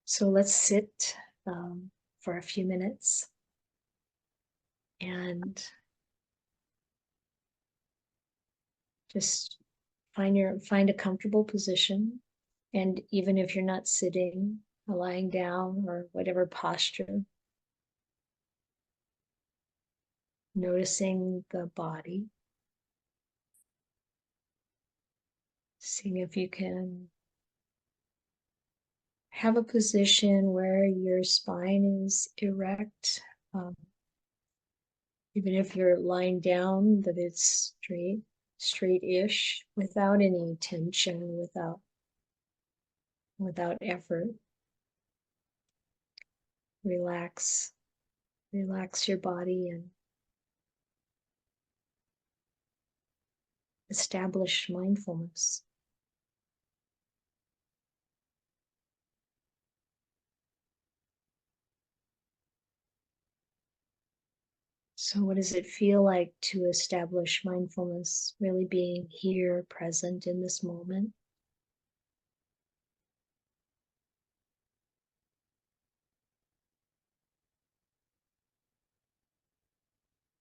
So let's sit for a few minutes and just find a comfortable position. And even if you're not sitting, or lying down, or whatever posture, noticing the body, seeing if you can have a position where your spine is erect. Even if you're lying down, that it's straight-ish, without any tension, without effort. Relax your body and establish mindfulness. So what does it feel like to establish mindfulness, really being here, present in this moment?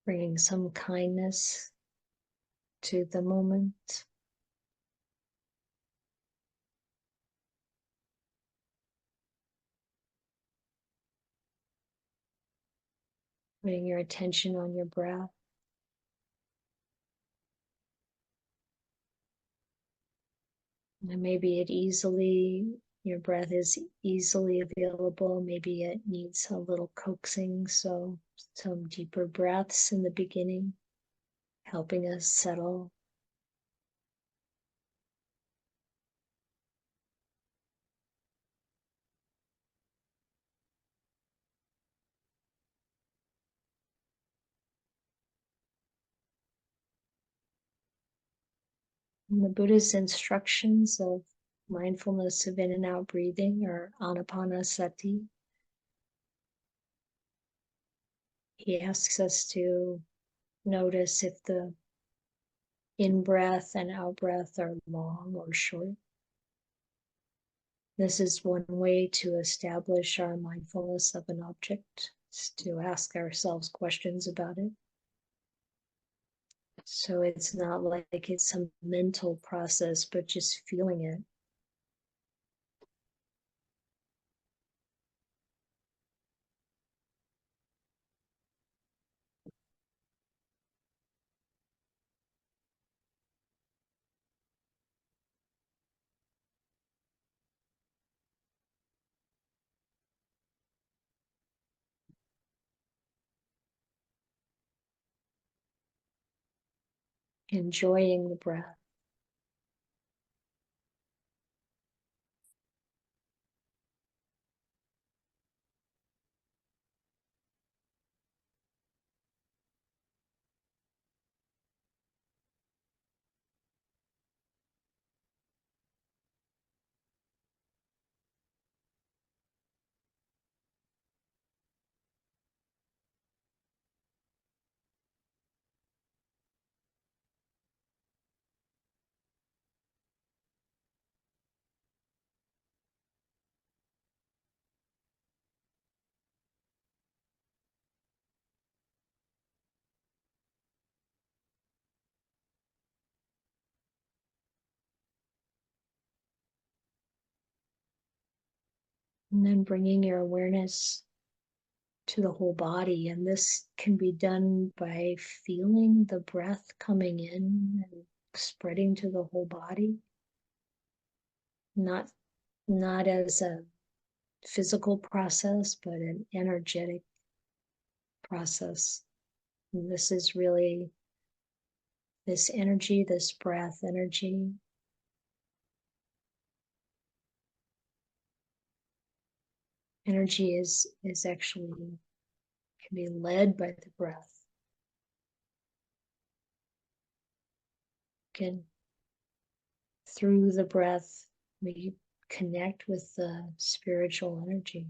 Bringing some kindness to the moment. Putting your attention on your breath. And maybe your breath is easily available. Maybe it needs a little coaxing. So some deeper breaths in the beginning, helping us settle. And the Buddha's instructions of mindfulness of in and out breathing, or anapanasati, he asks us to notice if the in-breath and out-breath are long or short. This is one way to establish our mindfulness of an object, is to ask ourselves questions about it. So it's not like it's some mental process, but just feeling it. Enjoying the breath. And then bringing your awareness to the whole body. And this can be done by feeling the breath coming in and spreading to the whole body. Not as a physical process, but an energetic process. And this is really this energy, this breath energy. Energy is actually can be led by the breath. Can through the breath we connect with the spiritual energy.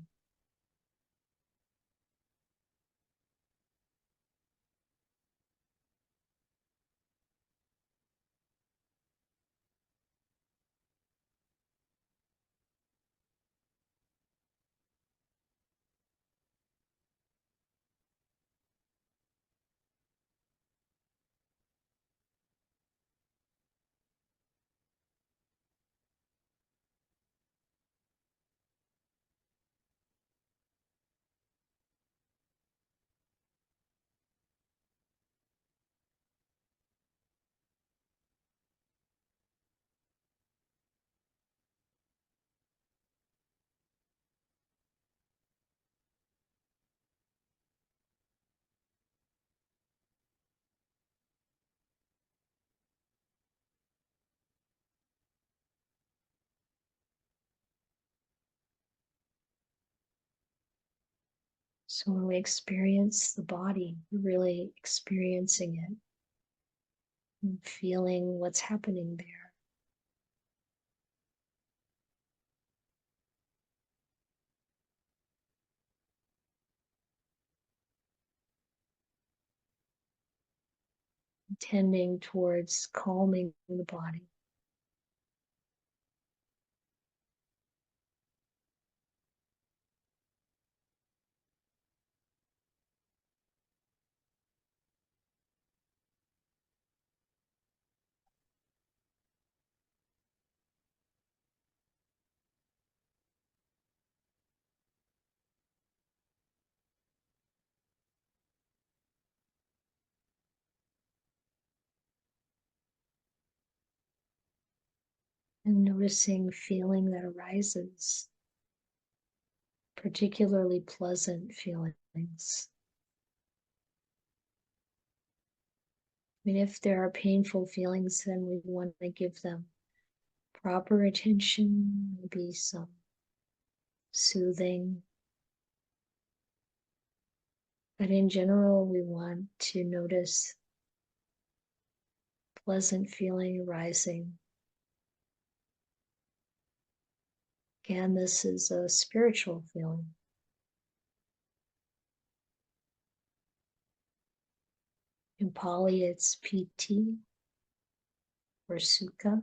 So when we experience the body, we're really experiencing it and feeling what's happening there. Tending towards calming the body. And noticing feeling that arises, particularly pleasant feelings. I mean, if there are painful feelings, then we want to give them proper attention, maybe some soothing. But in general, we want to notice pleasant feeling arising. Again, this is a spiritual feeling. In Pali, it's piti or sukha.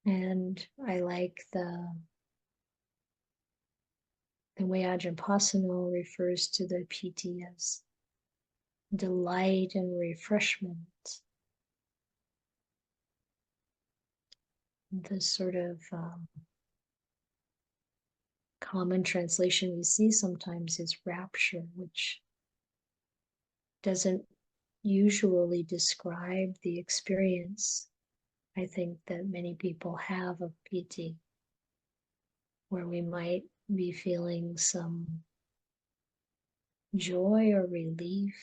And I like the way Ajahn Pasanno refers to the piti as delight and refreshment. The sort of common translation we see sometimes is rapture, which doesn't usually describe the experience I think that many people have of piti, where we might be feeling some joy or relief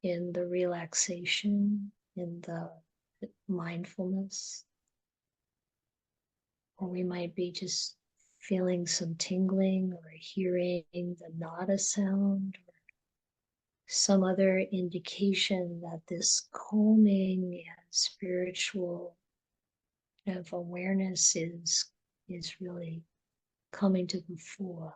in the relaxation, in the mindfulness, or we might be just feeling some tingling or hearing the nada sound or some other indication that this calming and spiritual of awareness is really coming to the fore.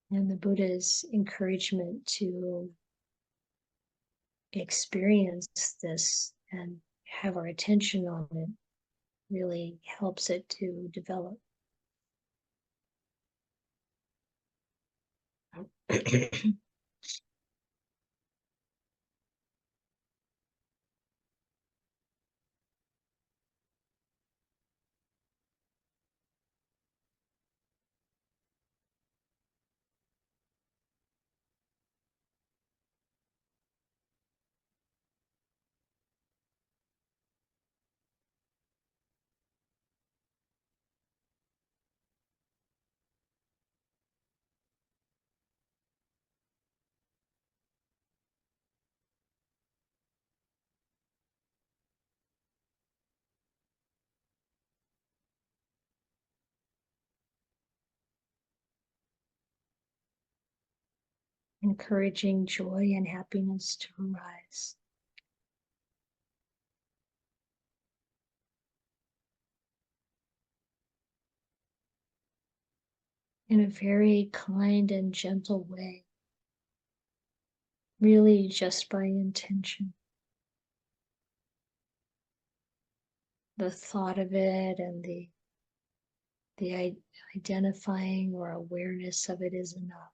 And the Buddha's encouragement to experience this and have our attention on it really helps it to develop. Encouraging joy and happiness to arise. In a very kind and gentle way, really just by intention. The thought of it and the identifying or awareness of it is enough.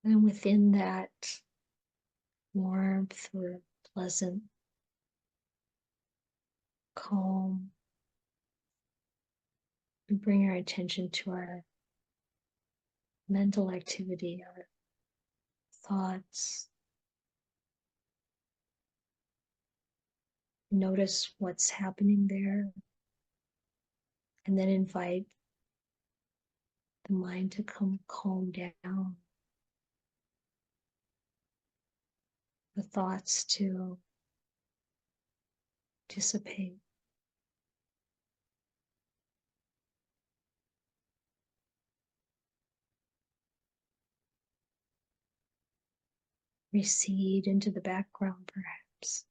And within that warmth or pleasant calm, we bring our attention to our mental activity, our thoughts. Notice what's happening there, and then invite the mind to come calm down, the thoughts to dissipate. Recede into the background, perhaps.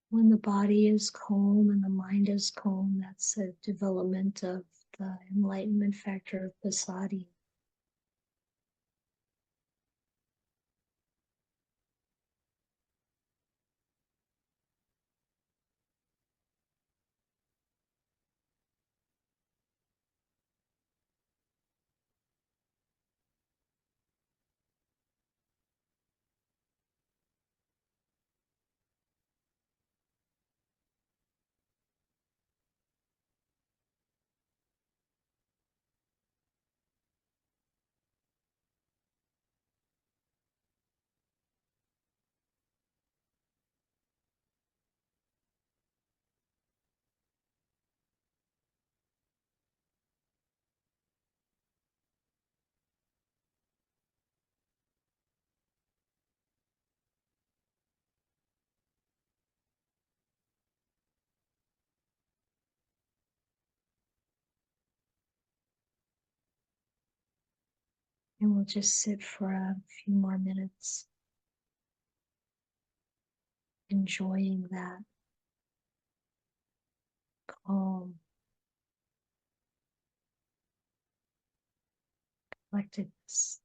When the body is calm and the mind is calm, that's a development of the enlightenment factor of passaddhi. And we'll just sit for a few more minutes, enjoying that calm, collectedness.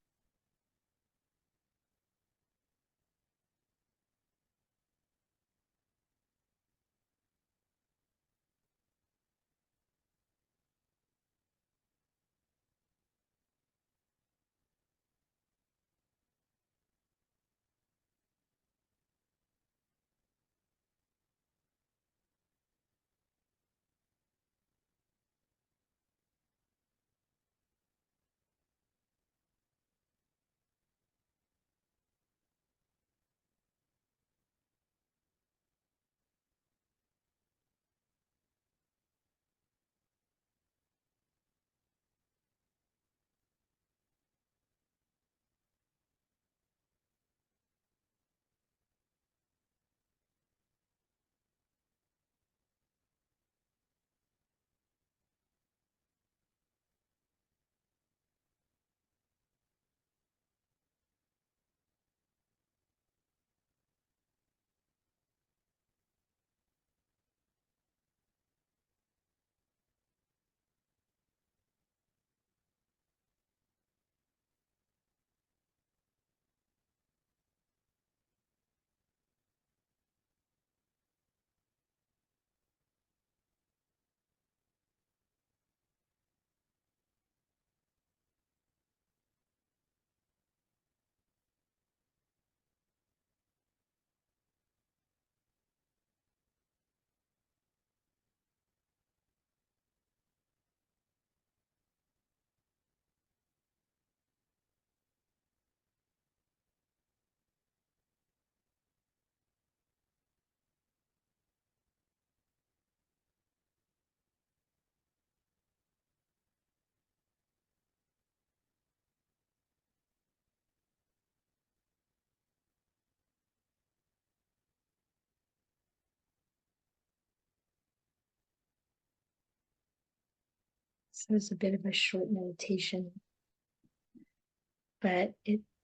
So it's a bit of a short meditation, but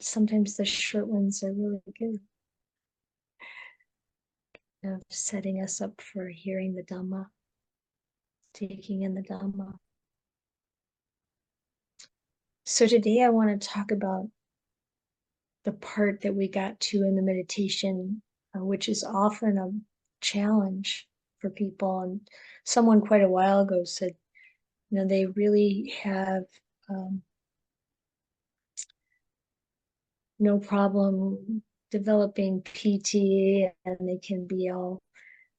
sometimes the short ones are really good. Of setting us up for hearing the Dhamma, taking in the Dhamma. So today I want to talk about the part that we got to in the meditation, which is often a challenge for people. And someone quite a while ago said, they really have no problem developing PT, and they can be all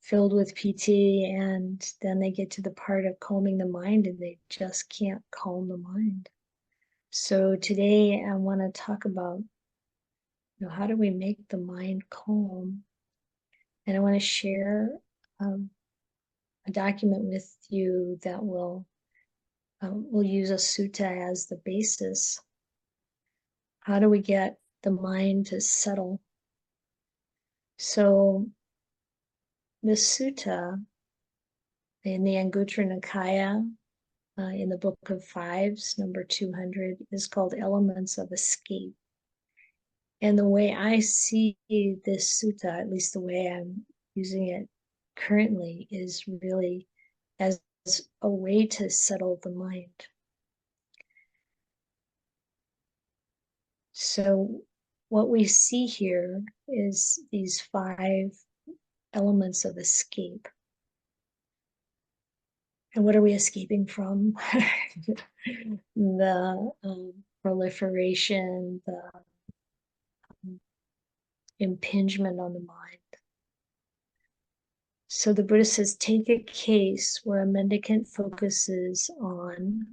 filled with PT, and then they get to the part of calming the mind and they just can't calm the mind. So today I want to talk about, how do we make the mind calm? And I want to share a document with you that will we'll use a sutta as the basis. How do we get the mind to settle? So the sutta in the Anguttara Nikaya, in the Book of Fives, number 200, is called Elements of Escape. And the way I see this sutta, at least the way I'm using it currently, is really as a way to settle the mind. So what we see here is these 5 elements of escape. And what are we escaping from? The proliferation, the impingement on the mind. So the Buddha says, take a case where a mendicant focuses on,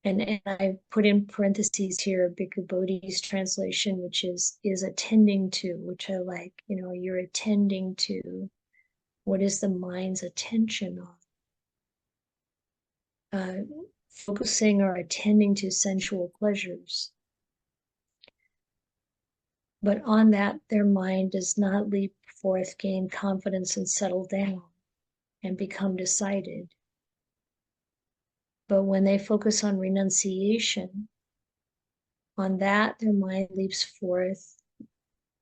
and I put in parentheses here Bhikkhu Bodhi's translation, which is attending to, which I like. You're attending to, what is the mind's attention on? Focusing or attending to sensual pleasures. But on that, their mind does not leap forth, gain confidence, and settle down and become decided. But when they focus on renunciation, on that, their mind leaps forth,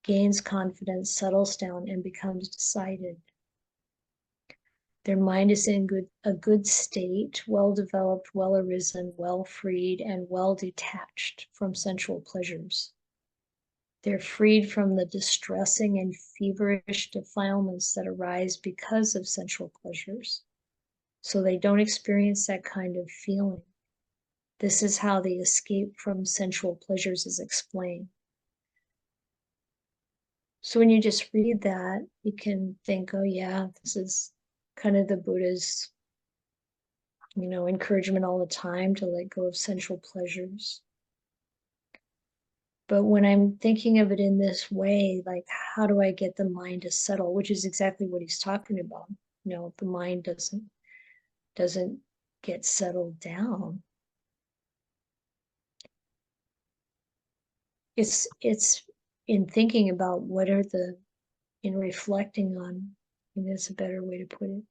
gains confidence, settles down, and becomes decided. Their mind is in a good state, well developed, well arisen, well freed, and well detached from sensual pleasures. They're freed from the distressing and feverish defilements that arise because of sensual pleasures. So they don't experience that kind of feeling. This is how the escape from sensual pleasures is explained. So when you just read that, you can think, oh yeah, this is kind of the Buddha's, encouragement all the time to let go of sensual pleasures. But when I'm thinking of it in this way, like, how do I get the mind to settle, which is exactly what he's talking about. The mind doesn't get settled down. It's in thinking about in reflecting on, and that's a better way to put it,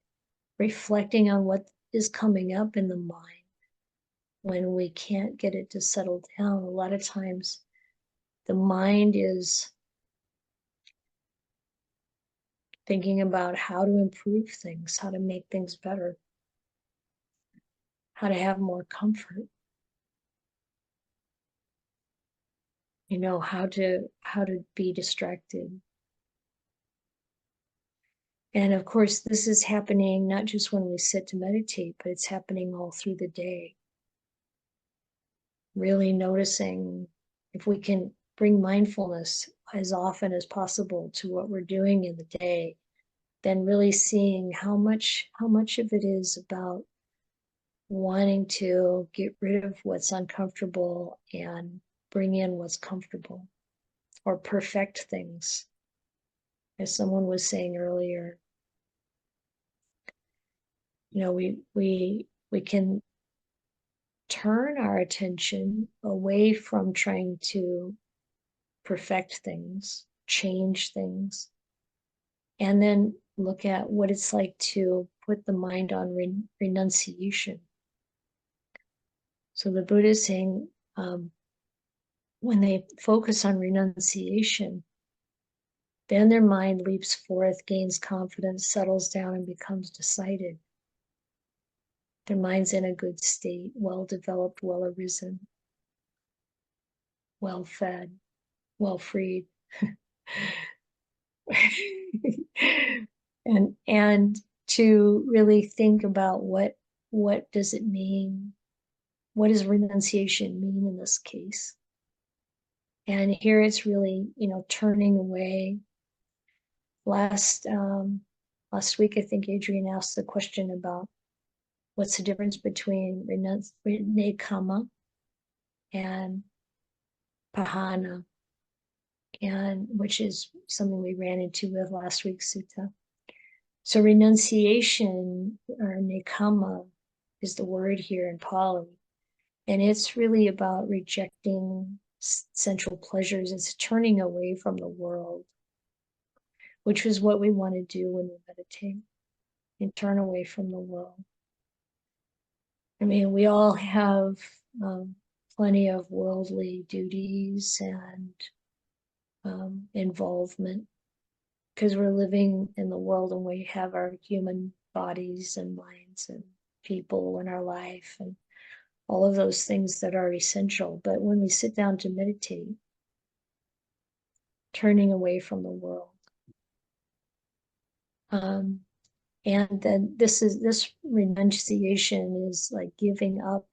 reflecting on what is coming up in the mind when we can't get it to settle down. A lot of times the mind is thinking about how to improve things, how to make things better, how to have more comfort, how to be distracted. And of course, this is happening not just when we sit to meditate, but it's happening all through the day. Really noticing, if we can bring mindfulness as often as possible to what we're doing in the day, then really seeing how much of it is about wanting to get rid of what's uncomfortable and bring in what's comfortable, or perfect things. As someone was saying earlier, we can turn our attention away from trying to perfect things, change things, and then look at what it's like to put the mind on renunciation. So the Buddha is saying, when they focus on renunciation, then their mind leaps forth, gains confidence, settles down, and becomes decided. Their mind's in a good state, well developed, well arisen, well fed, well freed. and to really think about what does it mean? What does renunciation mean in this case? And here it's really, turning away. Last week, I think Adrian asked the question about what's the difference between nekama and pahana, and which is something we ran into with last week's sutta. So renunciation, or nekama, is the word here in Pali, and it's really about rejecting sensual pleasures. It's turning away from the world, which is what we want to do when we meditate, and turn away from the world. I mean, we all have plenty of worldly duties and involvement, because we're living in the world and we have our human bodies and minds and people in our life and all of those things that are essential. But when we sit down to meditate, turning away from the world. And then this renunciation is like giving up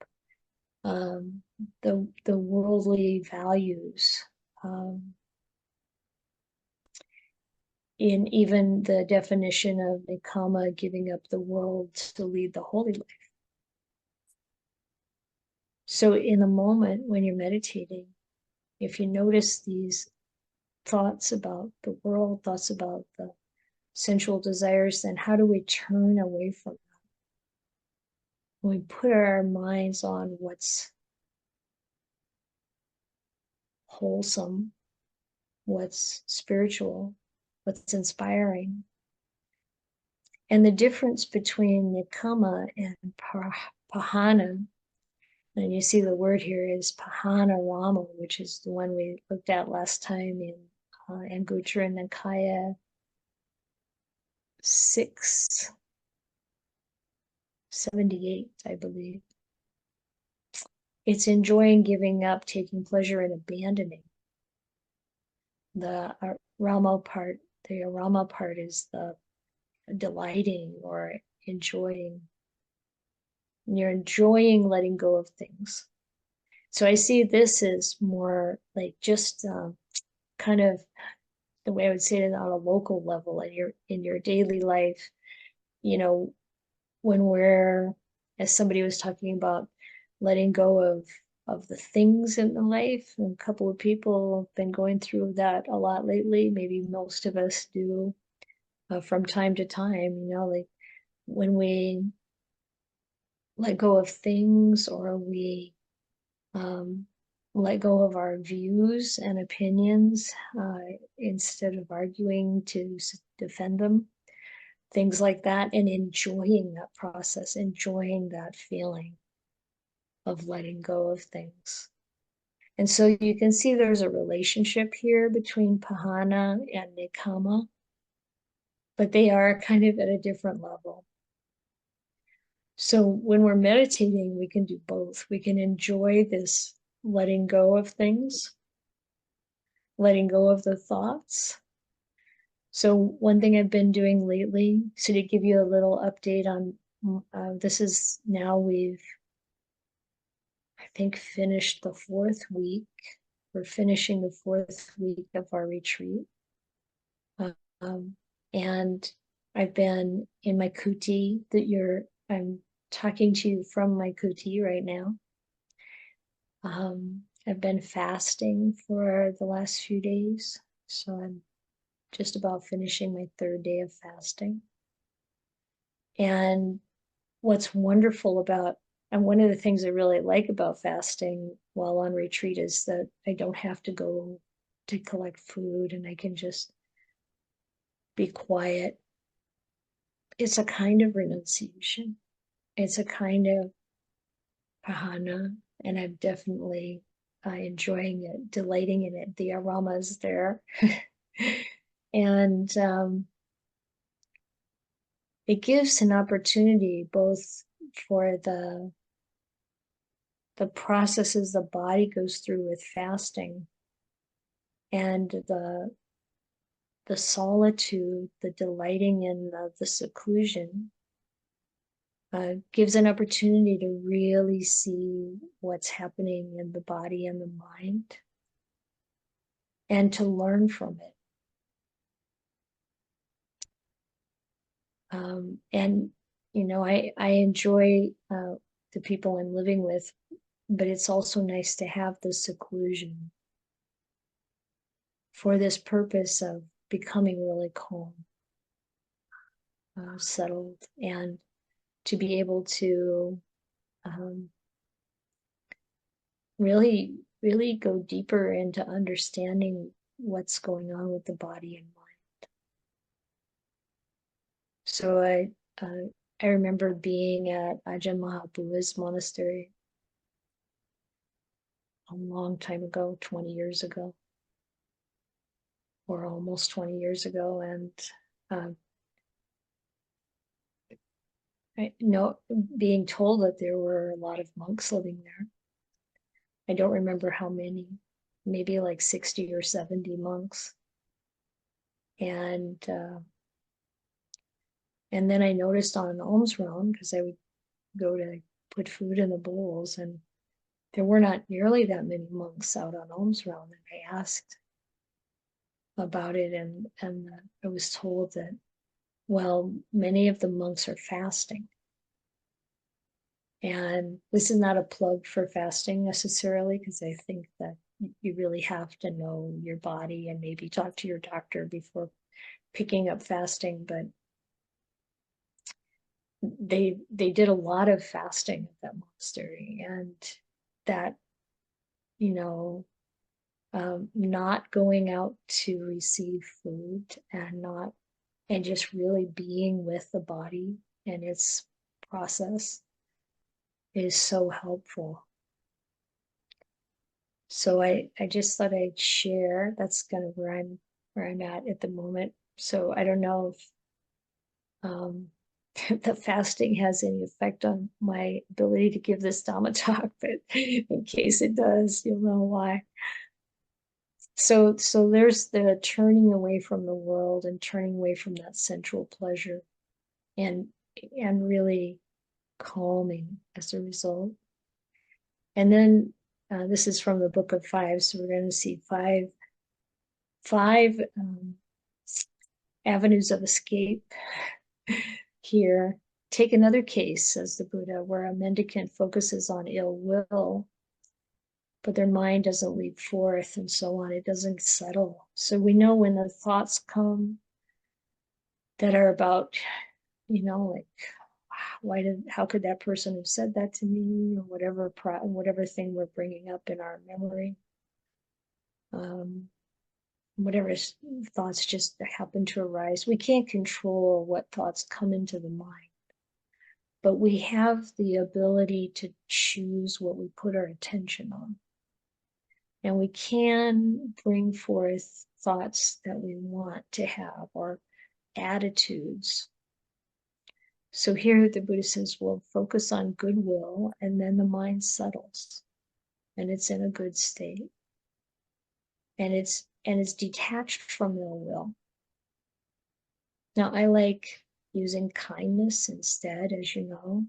the worldly values. In even the definition of nekama, giving up the world to lead the holy life. So in the moment when you're meditating, if you notice these thoughts about the world, thoughts about the sensual desires, then how do we turn away from them? When we put our minds on what's wholesome, what's spiritual, what's inspiring. And the difference between nekama and pahana, and you see the word here is pahana rama, which is the one we looked at last time in Anguttara Nikaya 678, I believe. It's enjoying, giving up, taking pleasure, and abandoning. The Rama part is the delighting or enjoying. And you're enjoying letting go of things. So I see this as more like just kind of the way I would say it on a local level in your daily life. When we're, as somebody was talking about, letting go of the things in the life, and a couple of people have been going through that a lot lately. Maybe most of us do from time to time. Like when we let go of things, or we let go of our views and opinions instead of arguing to defend them, things like that, and enjoying that process, enjoying that feeling of letting go of things. And so you can see there's a relationship here between pahana and nekama, but they are kind of at a different level. So when we're meditating, we can do both. We can enjoy this letting go of things, letting go of the thoughts. So one thing I've been doing lately, so to give you a little update on, this is now we've, I think, finished the 4th week. We're finishing the 4th week of our retreat. And I've been in my kuti I'm talking to you from my kuti right now. I've been fasting for the last few days. So I'm just about finishing my 3rd day of fasting. And what's wonderful about, and one of the things I really like about fasting while on retreat, is that I don't have to go to collect food, and I can just be quiet. It's a kind of renunciation. It's a kind of pahana, and I'm definitely enjoying it, delighting in it. The aroma is there. And it gives an opportunity both for the processes the body goes through with fasting, and the solitude, the delighting in the seclusion, gives an opportunity to really see what's happening in the body and the mind, and to learn from it. And I enjoy the people I'm living with, but it's also nice to have the seclusion for this purpose of becoming really calm, settled, and to be able to really, really go deeper into understanding what's going on with the body and mind. So I remember being at Ajahn Mahabuddha's monastery a long time ago, 20 years ago, or almost 20 years ago, and I know being told that there were a lot of monks living there. I don't remember how many, maybe like 60 or 70 monks. And then I noticed on an alms round, because I would go to put food in the bowls, and there were not nearly that many monks out on alms round. And I asked about it, and I was told that, well, many of the monks are fasting. And this is not a plug for fasting necessarily, because I think that you really have to know your body and maybe talk to your doctor before picking up fasting. But they did a lot of fasting at that monastery, and that, not going out to receive food, and just really being with the body and its process is so helpful. So I just thought I'd share. That's kind of where I'm at the moment. So I don't know if the fasting has any effect on my ability to give this Dhamma talk, but in case it does, you'll know why. So there's the turning away from the world and turning away from that sensual pleasure, and really calming as a result. And then this is from the Book of Five, so we're going to see five avenues of escape here. Take another case, says the Buddha, where a mendicant focuses on ill will, but their mind doesn't leap forth, and so on. It doesn't settle. So we know when the thoughts come that are about, like, how could that person have said that to me, or whatever thing we're bringing up in our memory, whatever thoughts just happen to arise. We can't control what thoughts come into the mind, but we have the ability to choose what we put our attention on. And we can bring forth thoughts that we want to have, or attitudes. So here the Buddha says, we'll focus on goodwill, and then the mind settles and it's in a good state. And it's detached from ill will. Now, I like using kindness instead, as you know.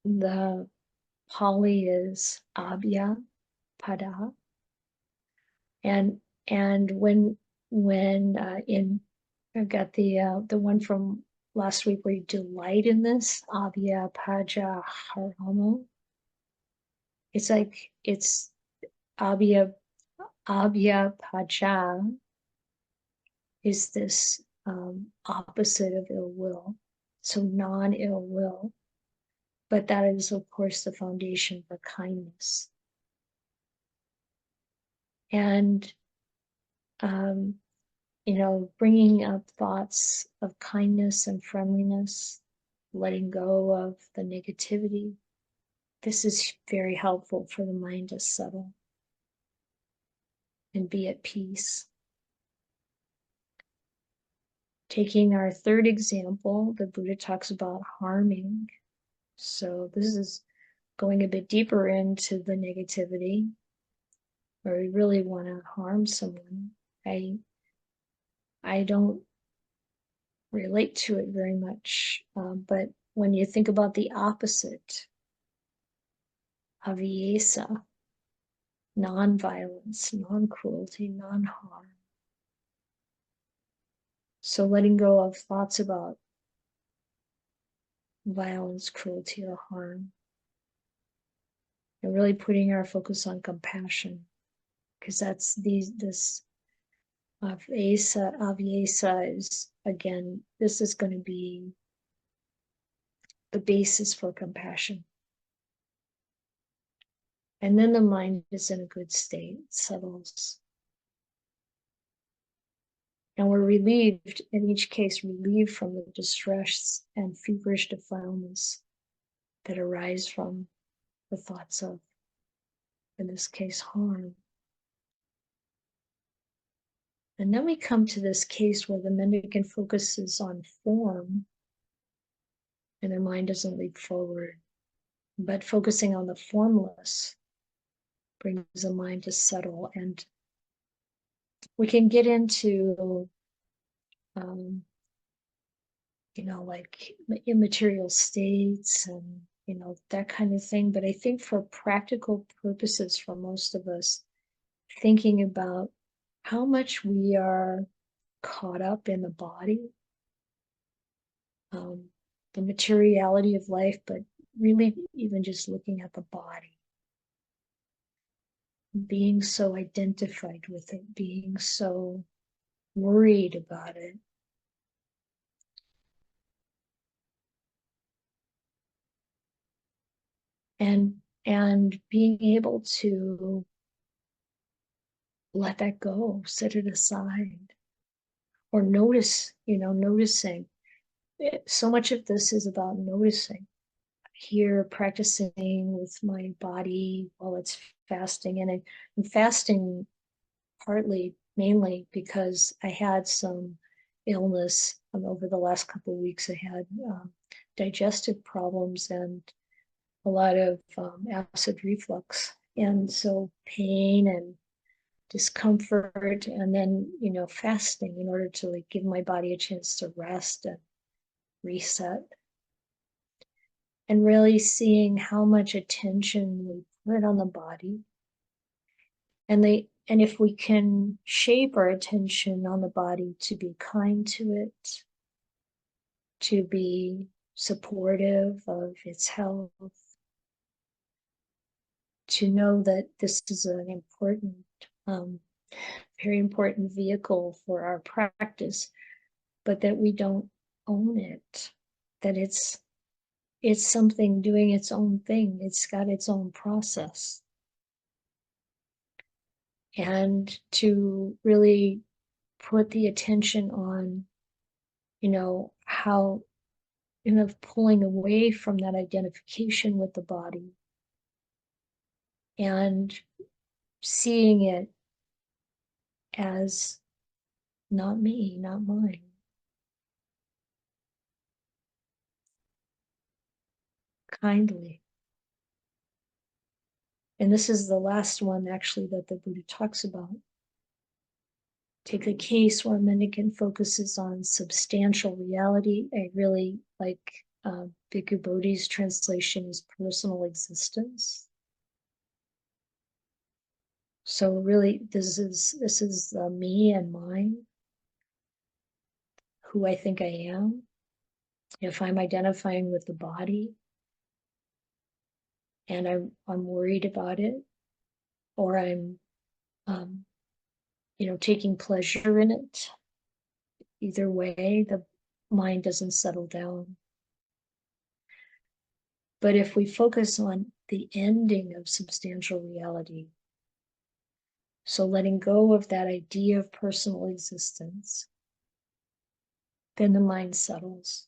The Pali is Ayya Pada, and when in I've got the one from last week where you delight in this Ayya Paja Haramo. It's like it's Ayya Paja is this opposite of ill will, so non-ill will, but that is of course the foundation for kindness. And bringing up thoughts of kindness and friendliness letting go of the negativity. This is very helpful for the mind to settle and be at peace. Taking our third example, the Buddha talks about harming. So this is going a bit deeper into the negativity, where we really want to harm someone. I don't relate to it very much, but when you think about the opposite, Ayya, non-violence, non-cruelty, non-harm. So letting go of thoughts about violence, cruelty, or harm, and really putting our focus on compassion, because that's this Ayya is, again, this is going to be the basis for compassion. And then the mind is in a good state, settles. And we're relieved, in each case, relieved from the distress and feverish defilements that arise from the thoughts of, in this case, harm. And then we come to this case where the mendicant focuses on form and their mind doesn't leap forward, but focusing on the formless brings the mind to settle. And we can get into like immaterial states and, that kind of thing. But I think for practical purposes, for most of us, thinking about how much we are caught up in the body, the materiality of life, but really even just looking at the body, being so identified with it, being so worried about it. And being able to let that go, set it aside, or noticing. So much of this is about noticing. Here, practicing with my body while it's fasting, and I'm fasting mainly because I had some illness over the last couple of weeks. I had digestive problems and a lot of acid reflux, and so pain and discomfort, and then fasting in order to give my body a chance to rest and reset, and really seeing how much attention we put on the body, and if we can shape our attention on the body to be kind to it, to be supportive of its health, to know that this is an important, very important vehicle for our practice, but that we don't own it, that it's something doing its own thing. It's got its own process. And to really put the attention on, how, pulling away from that identification with the body and seeing it as not me, not mine. Kindly. And this is the last one, actually, that the Buddha talks about. Take a case where a mendicant focuses on substantial reality. I really like Bhikkhu Bodhi's translation is personal existence. So really, this is me and mine, who I think I am. If I'm identifying with the body and I'm worried about it, or I'm taking pleasure in it, either way, the mind doesn't settle down. But if we focus on the ending of substantial reality, so letting go of that idea of personal existence, then the mind settles.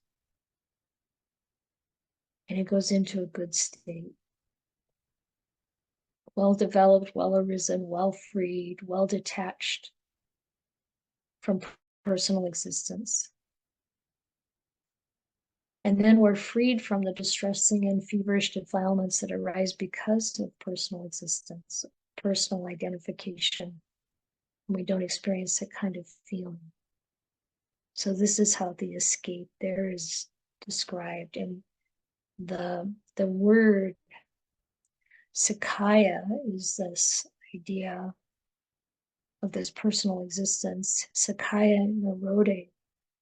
and it goes into a good state. Well developed, well arisen, well freed, well detached from personal existence. And then we're freed from the distressing and feverish defilements that arise because of personal existence, personal identification. We don't experience that kind of feeling. So this is how the escape there is described. And the word Sakaya is this idea of this personal existence. Sakaya Nirodha.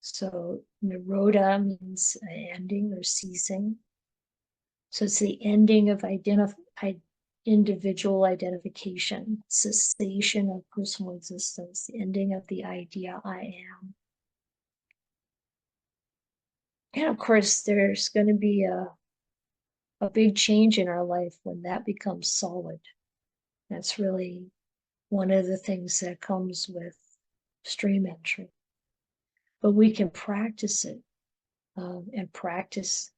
So Nirodha means ending or ceasing. So it's the ending of individual identification, cessation of personal existence, the ending of the idea I am. And of course, there's going to be a big change in our life when that becomes solid. That's really one of the things that comes with stream entry. But we can practice it and practice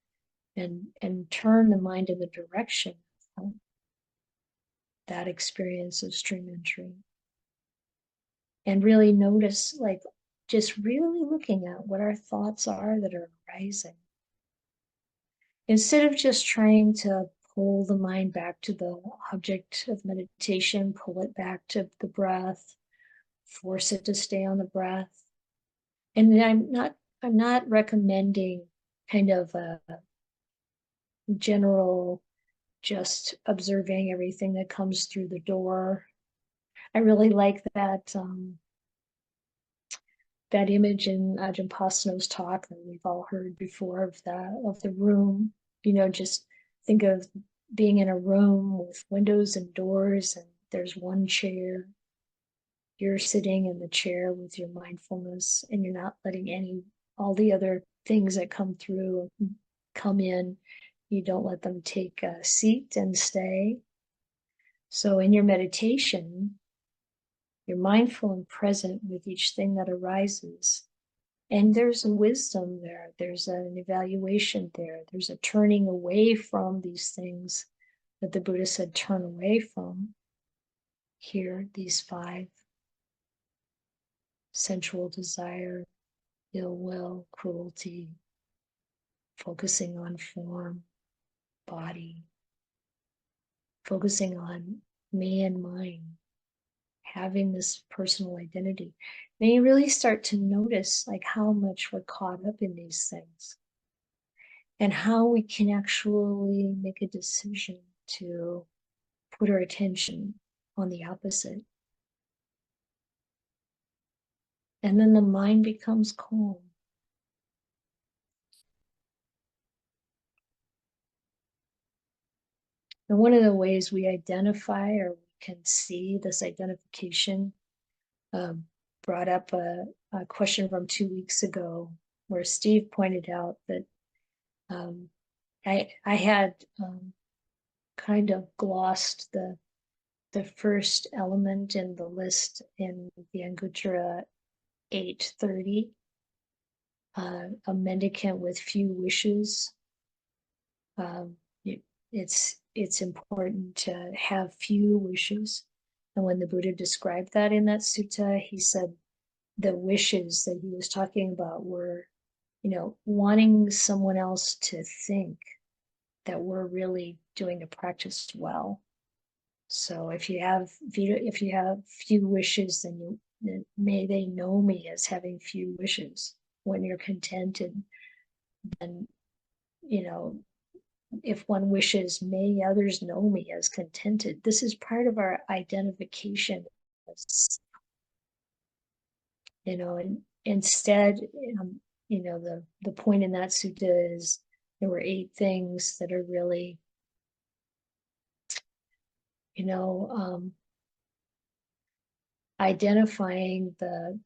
and turn the mind in the direction of that experience of stream entry. And really notice, like, just really looking at what our thoughts are that are arising. Instead of just trying to pull the mind back to the object of meditation, pull it back to the breath, force it to stay on the breath. And I'm not recommending kind of a general just observing everything that comes through the door. I really like that that image in Ajahn Pasano's talk that we've all heard before of the room. You know, just think of being in a room with windows and doors, and there's one chair. You're sitting in the chair with your mindfulness, and you're not letting all the other things that come through come in. You don't let them take a seat and stay. So in your meditation, you're mindful and present with each thing that arises. And there's a wisdom there. There's an evaluation there. There's a turning away from these things that the Buddha said, turn away from. Here, these 5: sensual desire, ill will, cruelty, focusing on form, body, focusing on me and mine, having this personal identity. Then you really start to notice like how much we're caught up in these things and how we can actually make a decision to put our attention on the opposite. And then the mind becomes calm. And one of the ways we identify or we can see this identification brought up a question from 2 weeks ago where Steve pointed out that I had kind of glossed the first element in the list in the Anguttara 830, a mendicant with few wishes. It's important to have few wishes. And when the Buddha described that in that sutta, he said the wishes that he was talking about were, wanting someone else to think that we're really doing the practice well. So if you have few wishes, then may they know me as having few wishes. When you're contented, then if one wishes, may others know me as contented. This is part of our identification. And instead, the point in that sutta is there were 8 things that are really, identifying the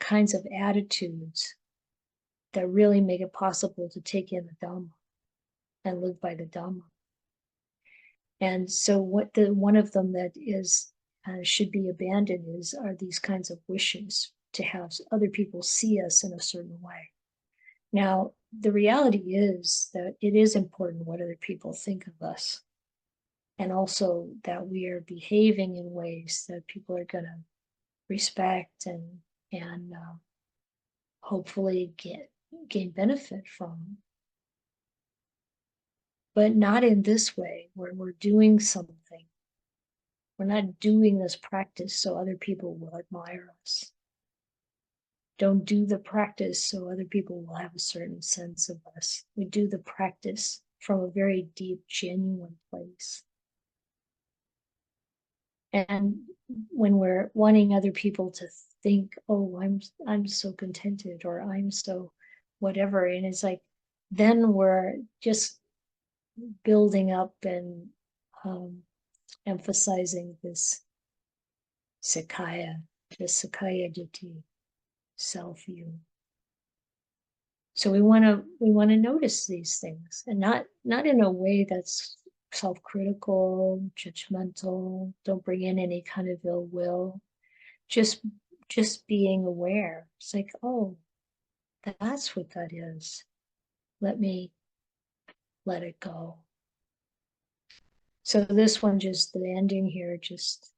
kinds of attitudes that really make it possible to take in the Dhamma and live by the Dhamma. And so one of them that is should be abandoned are these kinds of wishes to have other people see us in a certain way. Now, the reality is that it is important what other people think of us. And also that we are behaving in ways that people are going to respect and hopefully gain benefit from. But not in this way, where we're doing something. We're not doing this practice so other people will admire us. Don't do the practice so other people will have a certain sense of us. We do the practice from a very deep, genuine place. And when we're wanting other people to think, oh, I'm so contented, or I'm so whatever, and it's like, then we're just building up and emphasizing this Sakaya, the Sakaya Ditti, self-view. So we want to notice these things, and not in a way that's self-critical, judgmental. Don't bring in any kind of ill will. Just being aware. It's like, oh, that's what that is. Let me let it go. So this one, just the ending here, just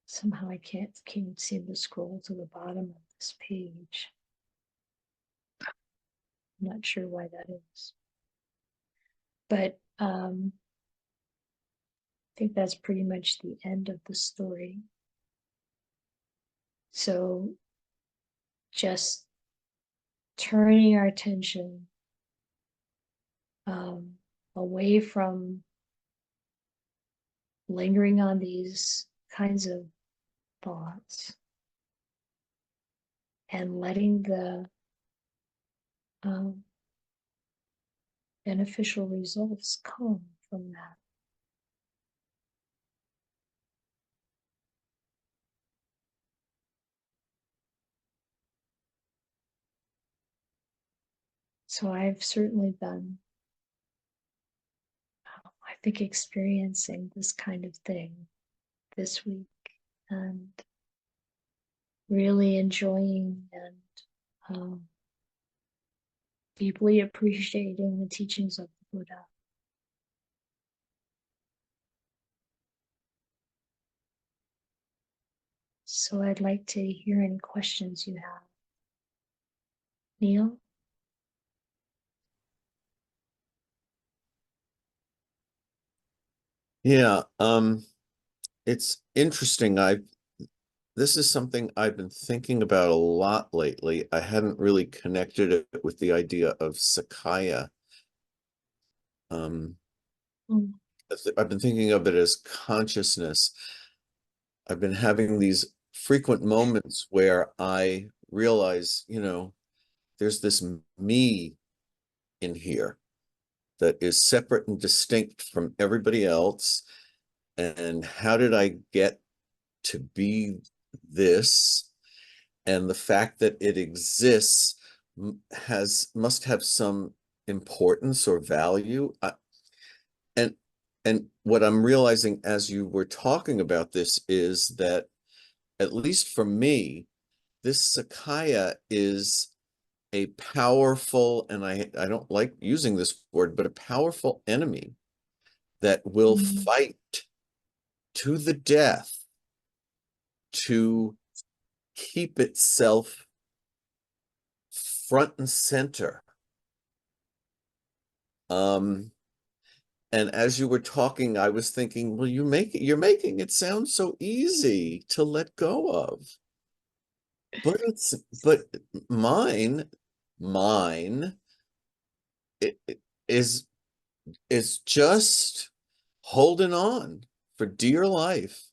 somehow I can't seem to scroll to the bottom of this page. I'm not sure why that is. But I think that's pretty much the end of the story. So just turning our attention away from lingering on these kinds of thoughts and letting the beneficial results come from that. So I've certainly been, I think, experiencing this kind of thing this week and really enjoying and deeply appreciating the teachings of the Buddha. So I'd like to hear any questions you have. Neil? Yeah, it's interesting. This is something I've been thinking about a lot lately. I hadn't really connected it with the idea of Sakaya. I've been thinking of it as consciousness. I've been having these frequent moments where I realize, there's this me in here that is separate and distinct from everybody else. And how did I get to be this? And the fact that it exists must have some importance or value. And what I'm realizing as you were talking about this is that, at least for me, this Sakaya is a powerful, and I don't like using this word, but a powerful enemy that will fight to the death to keep itself front and center. And as you were talking, I was thinking, well, you're making it sound so easy to let go of. But mine it is just holding on for dear life.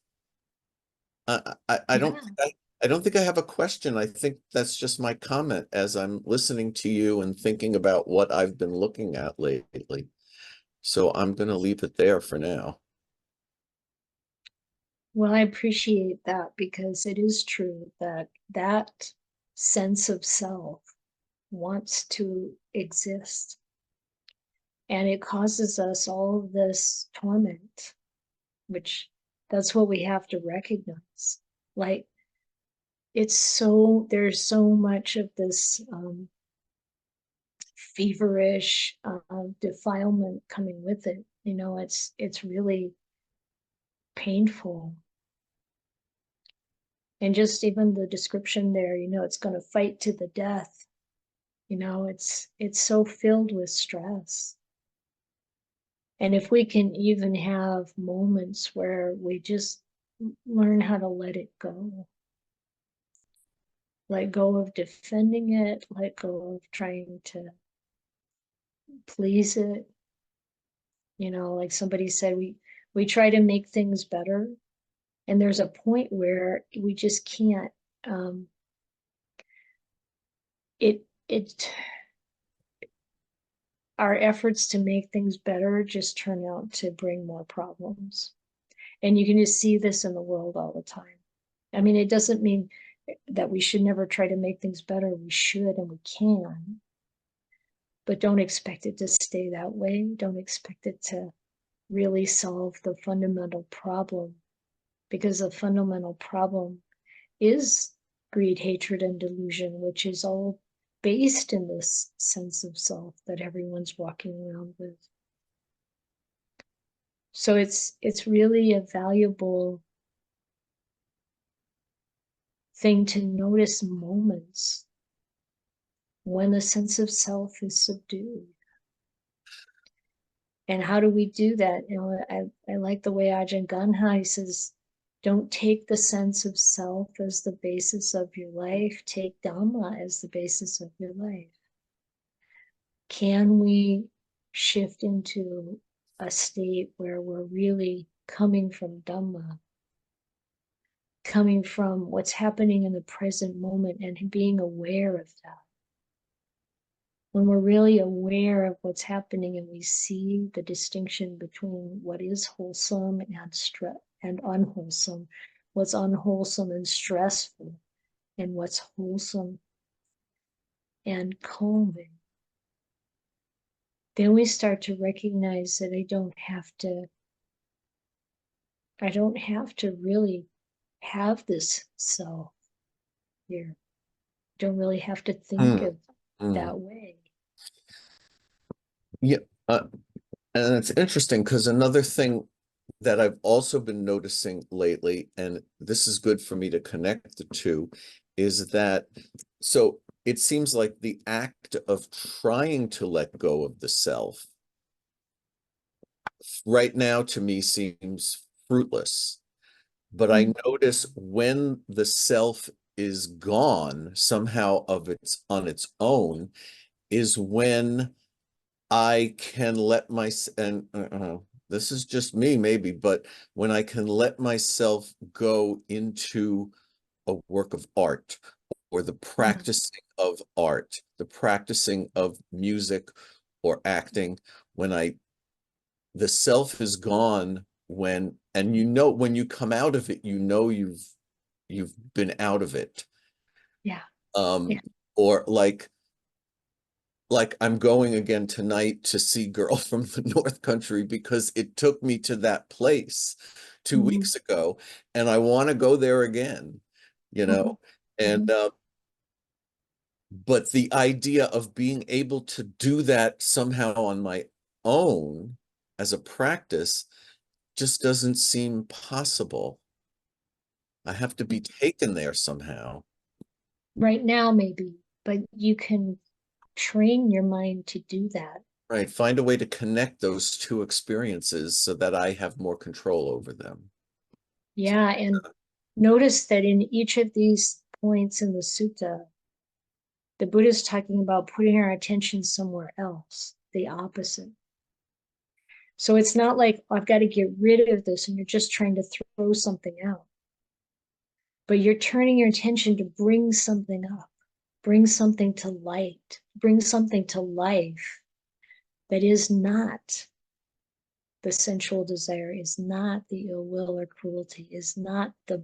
I don't think I have a question. I think that's just my comment as I'm listening to you and thinking about what I've been looking at lately. So I'm going to leave it there for now. Well, I appreciate that, because it is true that that sense of self wants to exist. And it causes us all of this torment, which that's what we have to recognize. Like, there's so much of this feverish defilement coming with it. It's really painful. And just even the description there, it's going to fight to the death. It's so filled with stress. And if we can even have moments where we just learn how to let it go, let go of defending it, let go of trying to please it. Like somebody said, we try to make things better, and there's a point where we just can't. It our efforts to make things better just turn out to bring more problems. And you can just see this in the world all the time. I mean, it doesn't mean that we should never try to make things better. We should and we can. But don't expect it to stay that way. Don't expect it to really solve the fundamental problem, because the fundamental problem is greed, hatred, and delusion, which is all based in this sense of self that everyone's walking around with. So it's really a valuable thing to notice moments when the sense of self is subdued. And how do we do that? I like the way Ajahn Ganhai says, don't take the sense of self as the basis of your life. Take Dhamma as the basis of your life. Can we shift into a state where we're really coming from Dhamma, coming from what's happening in the present moment and being aware of that? When we're really aware of what's happening and we see the distinction between what is wholesome and unwholesome, what's unwholesome and stressful, and what's wholesome and calming, then we start to recognize that I don't have to really have this self here. I don't really have to think of that way. Yeah, and it's interesting because another thing that I've also been noticing lately, and this is good for me to connect the two, is that so it seems like the act of trying to let go of the self right now to me seems fruitless. But I notice when the self is gone somehow on its own is when I can let this is just me maybe, but when I can let myself go into a work of art or the practicing of art, the practicing of music or acting, when the self is gone when you come out of it, you've been out of it. Yeah. Or like I'm going again tonight to see Girl from the North Country because it took me to that place 2 weeks ago, and I want to go there again, and but the idea of being able to do that somehow on my own as a practice just doesn't seem possible. I have to be taken there somehow. Right now, maybe, but you can train your mind to do that. Right. Find a way to connect those two experiences so that I have more control over them. Yeah. And notice that in each of these points in the sutta, the Buddha is talking about putting our attention somewhere else, the opposite. So it's not like, I've got to get rid of this and you're just trying to throw something out. But you're turning your attention to bring something up, bring something to light, bring something to life that is not the sensual desire, is not the ill will or cruelty, is not the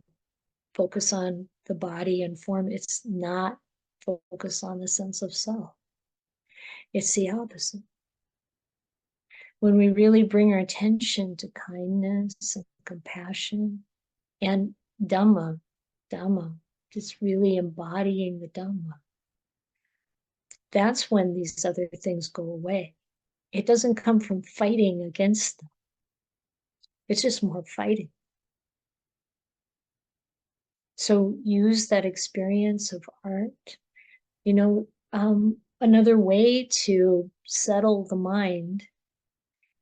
focus on the body and form. It's not focus on the sense of self. It's the opposite. When we really bring our attention to kindness and compassion and Dhamma, just really embodying the Dhamma, that's when these other things go away. It doesn't come from fighting against them. It's just more fighting. So use that experience of art. You know, another way to settle the mind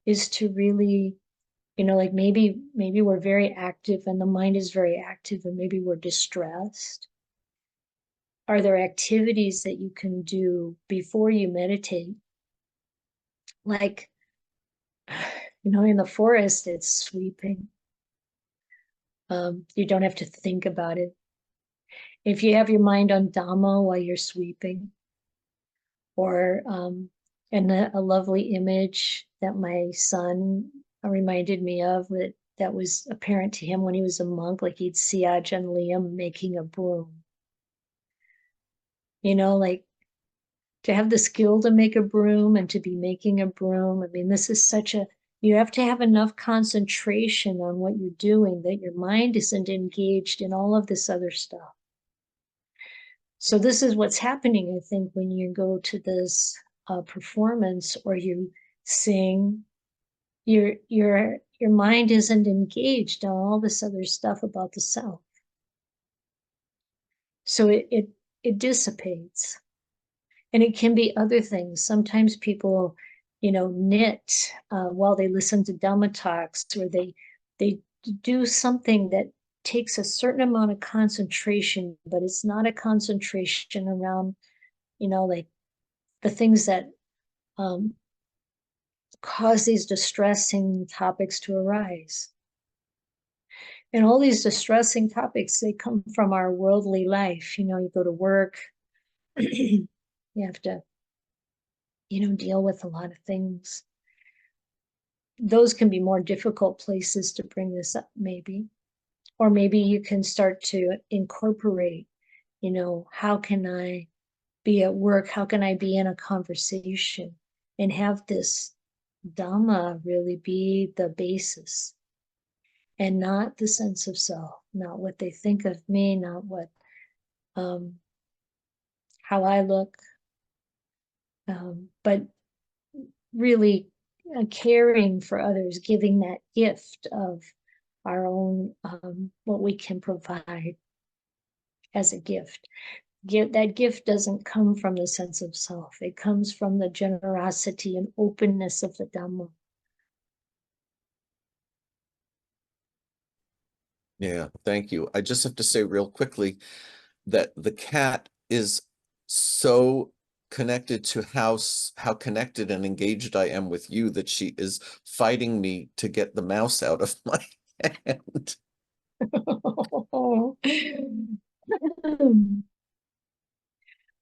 is to really, like maybe we're very active and the mind is very active and maybe we're distressed. Are there activities that you can do before you meditate? Like, in the forest, it's sweeping. You don't have to think about it. If you have your mind on Dhamma while you're sweeping, or and a lovely image that my son reminded me of that was apparent to him when he was a monk, like he'd see Ajahn Liam making a broom. Like to have the skill to make a broom and to be making a broom. I mean, this is you have to have enough concentration on what you're doing that your mind isn't engaged in all of this other stuff. So this is what's happening, I think, when you go to this performance or you sing, your mind isn't engaged on all this other stuff about the self. So it dissipates. And it can be other things. Sometimes people, knit while they listen to Dhamma talks, or they do something that takes a certain amount of concentration, but it's not a concentration around, like the things that cause these distressing topics to arise. And all these distressing topics, they come from our worldly life. You go to work, you have to, deal with a lot of things. Those can be more difficult places to bring this up, maybe. Or maybe you can start to incorporate, how can I be at work? How can I be in a conversation and have this Dhamma really be the basis and not the sense of self, not what they think of me, not what, how I look, but really caring for others, giving that gift of our own, what we can provide as a gift. That gift doesn't come from the sense of self. It comes from the generosity and openness of the Dhamma. Yeah, thank you. I just have to say real quickly that the cat is so connected to how connected and engaged I am with you that she is fighting me to get the mouse out of my hand.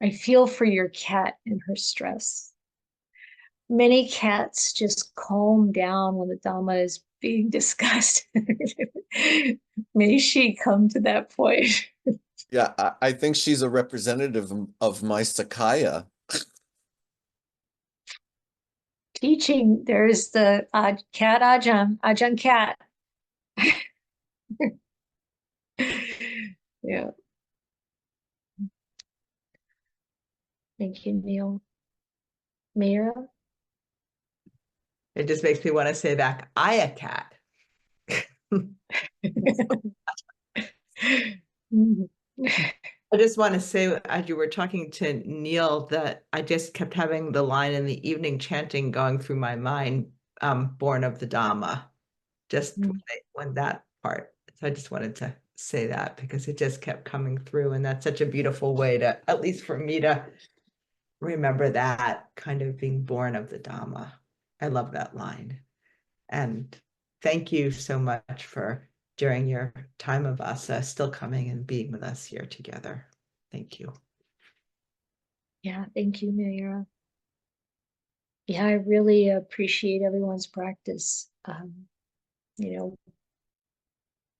I feel for your cat and her stress. Many cats just calm down when the Dhamma is being discussed. May she come to that point. Yeah, I think she's a representative of my Sakaya. Teaching, there's the cat Ajahn cat. Yeah. Thank you, Neil. Mira? It just makes me want to say back, Ayya cat. I just want to say, as you were talking to Neil, that I just kept having the line in the evening chanting going through my mind, born of the Dhamma, just when that part. So I just wanted to say that because it just kept coming through. And that's such a beautiful way to, at least for me, to remember that kind of being born of the Dhamma. I love that line. And thank you so much for, during your time of Vasa, still coming and being with us here together. Thank you. Yeah, thank you, Mira. Yeah, I really appreciate everyone's practice.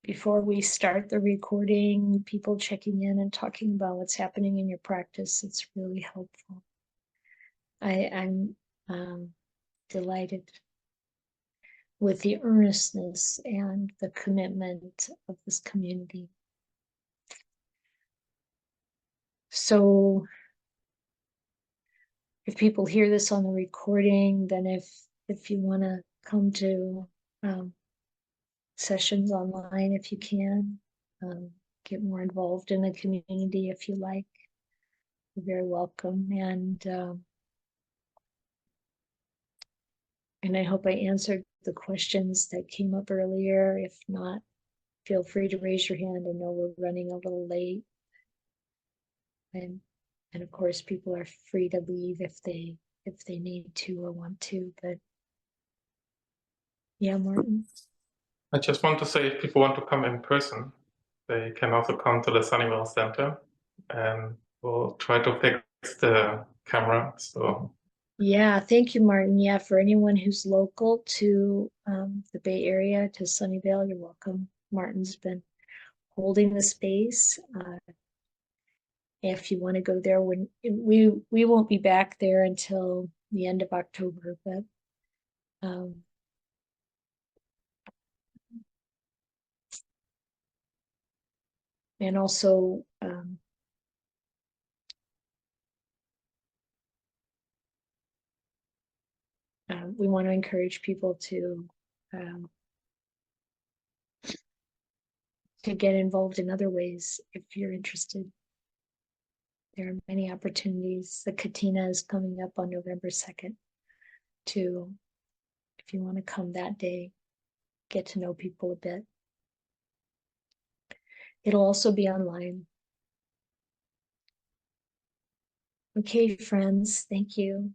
Before we start the recording, people checking in and talking about what's happening in your practice, it's really helpful. I'm delighted with the earnestness and the commitment of this community. So if people hear this on the recording, then if you want to come to sessions online, if you can, get more involved in the community if you like, you're very welcome. And I hope I answered the questions that came up earlier. If not, feel free to raise your hand. I know we're running a little late. And of course, people are free to leave if they need to or want to. But yeah, Martin. I just want to say, if people want to come in person, they can also come to the Sunnyvale Center, and we'll try to fix the camera. So Yeah, thank you, Martin. Yeah, for anyone who's local to the Bay Area, to Sunnyvale, you're welcome. Martin's been holding the space. If you want to go there, when we won't be back there until the end of October, but and also we want to encourage people to get involved in other ways if you're interested. There are many opportunities. The Katina is coming up on November 2nd too. If you want to come that day, get to know people a bit. It'll also be online. Okay, friends, thank you.